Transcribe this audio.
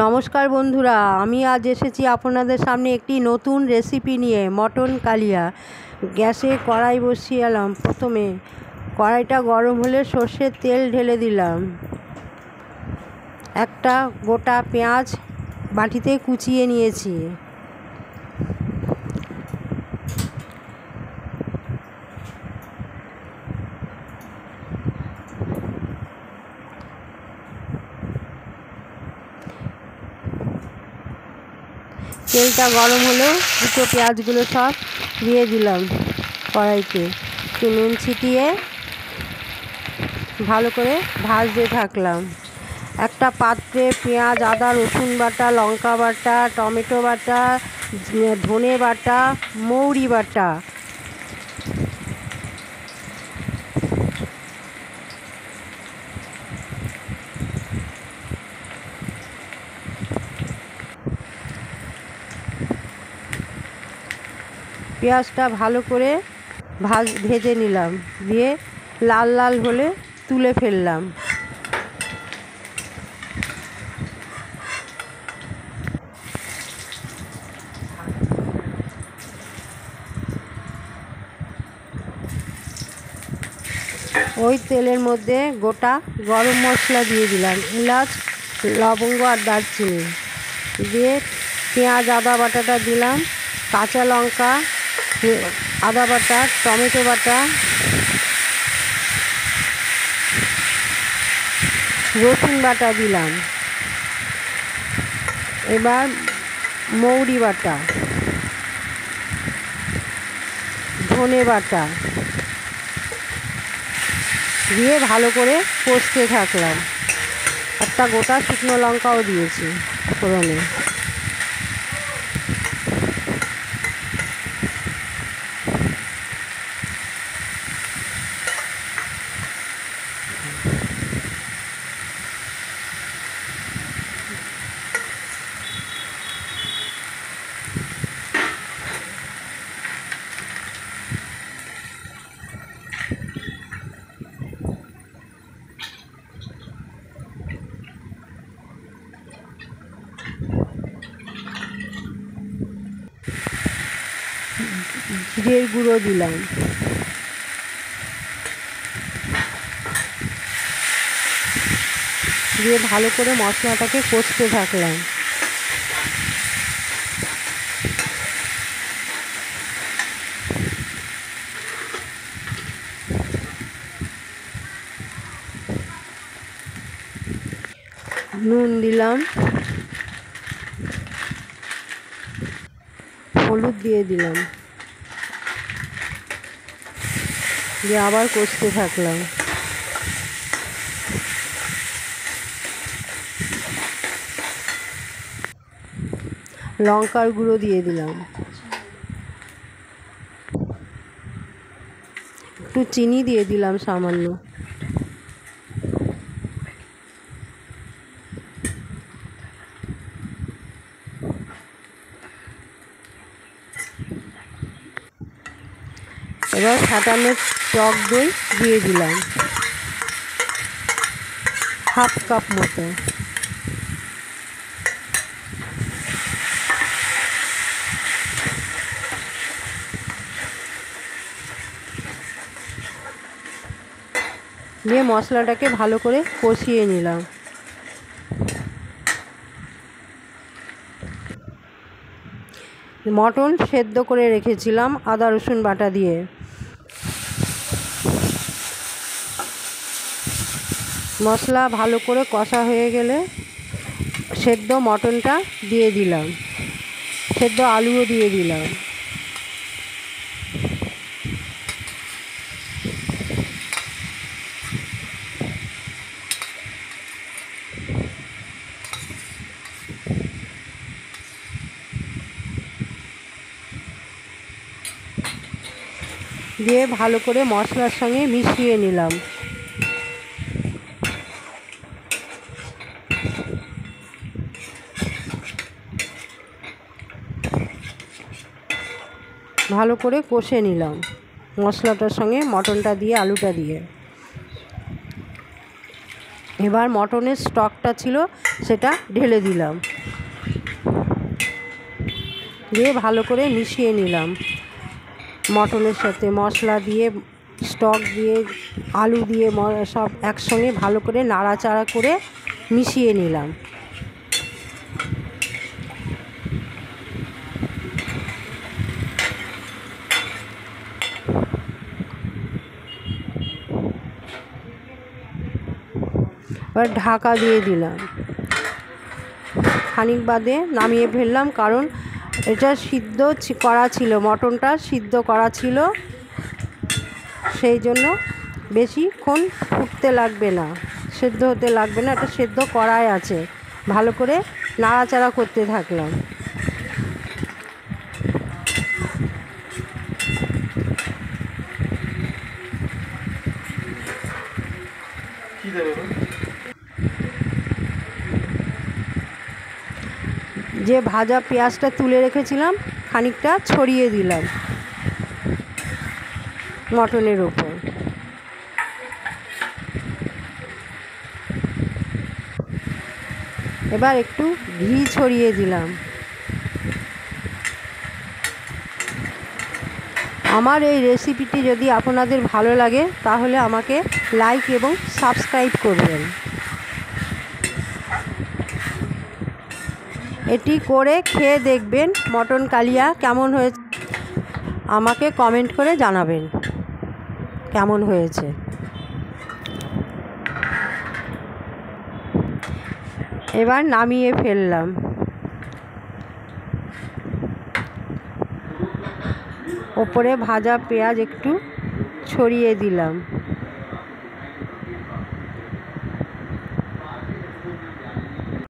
নমস্কার বন্ধুরা, আমি আজ এসেছি আপনাদের সামনে একটি নতুন রেসিপি নিয়ে। মটন কালিয়া। গ্যাসে কড়াই বসিয়েলাম। প্রথমে কড়াইটা গরম হলে সর্ষের তেল ঢেলে দিলাম। একটা গোটা পেঁয়াজ বাটিতে কুচিয়ে নিয়েছি। তেলটা গরম হলেও দুটো পেঁয়াজগুলো সব দিয়ে দিলাম কড়াইতে। একটু নুন ছিটিয়ে ভালো করে ভাজতে থাকলাম। একটা পাত্রে পেঁয়াজ, আদা, রসুন বাটা, লঙ্কা বাটা, টমেটো বাটা, ধনে বাটা, মৌরি বাটা, পেঁয়াজটা ভালো করে ভেজে নিলাম। দিয়ে লাল লাল হলে তুলে ফেললাম। ওই তেলের মধ্যে গোটা গরম মশলা দিয়ে দিলাম, এলাচ, লবঙ্গ আর দারচিনি দিয়ে পেঁয়াজ আদা বাটাটা দিলাম, কাঁচা লঙ্কা, আদা বাটা, টমেটো বাটা, রসুন বাটা দিলাম। এবার মৌরি বাটা, ধনে বাটা দিয়ে ভালো করে কষতে থাকলাম। একটা গোটা শুকনো লঙ্কাও দিয়েছি ফোড়নে। জিরের গুঁড়ো দিলাম। দিয়ে ভালো করে মশলাটাকে কষতে থাকলাম। নুন দিলাম, হলুদ দিয়ে দিলাম, দিয়ে আবার কষতে থাকলাম। লঙ্কার গুঁড়ো দিয়ে দিলাম, একটু চিনি দিয়ে দিলাম সামান্য। এবার ফাটানো টক দই দিয়ে দিলাম, হাফ কাপ মতো। দিয়ে মশলাটাকে ভালো করে কষিয়ে নিলাম। মটন সেদ্ধ করে রেখেছিলাম আদা রসুন বাটা দিয়ে। মশলা ভালো করে কষা হয়ে গেলে সেদ্ধ মটনটা দিয়ে দিলাম, সেদ্ধ আলুও দিয়ে দিলাম। দিয়ে ভালো করে মশলার সঙ্গে মিশিয়ে নিলাম। ভালো করে কষে নিলাম মশলাটার সঙ্গে, মটনটা দিয়ে, আলুটা দিয়ে। এবার মটনের স্টকটা ছিল সেটা ঢেলে দিলাম, দিয়ে ভালো করে মিশিয়ে নিলাম। মটনের সাথে মশলা দিয়ে, স্টক দিয়ে, আলু দিয়ে সব একসঙ্গে ভালো করে নাড়াচাড়া করে মিশিয়ে নিলাম। এবার ঢাকা দিয়ে দিলাম, খানিক বাদে নামিয়ে ফেললাম, কারণ এটা সিদ্ধ করা ছিল, মটনটা সিদ্ধ করা ছিল, সেই জন্য বেশিক্ষণ ফুটতে লাগবে না, সেদ্ধ হতে লাগবে না, এটা সেদ্ধ করাই আছে। ভালো করে নাড়াচাড়া করতে থাকলাম। যে ভাজা পেঁয়াজটা তুলে রেখেছিলাম খানিকটা ছড়িয়ে দিলাম মটনের উপর। এবার একটু ঘি ছড়িয়ে দিলাম। আমার এই রেসিপিটি যদি আপনাদের ভালো লাগে তাহলে আমাকে লাইক এবং সাবস্ক্রাইব করবেন। এটি করে খেয়ে দেখবেন মটন কালিয়া কেমন হয়েছে, আমাকে কমেন্ট করে জানাবেন কেমন হয়েছে। এবার নামিয়ে ফেললাম। ওপরে ভাজা পেঁয়াজ একটু ছড়িয়ে দিলাম।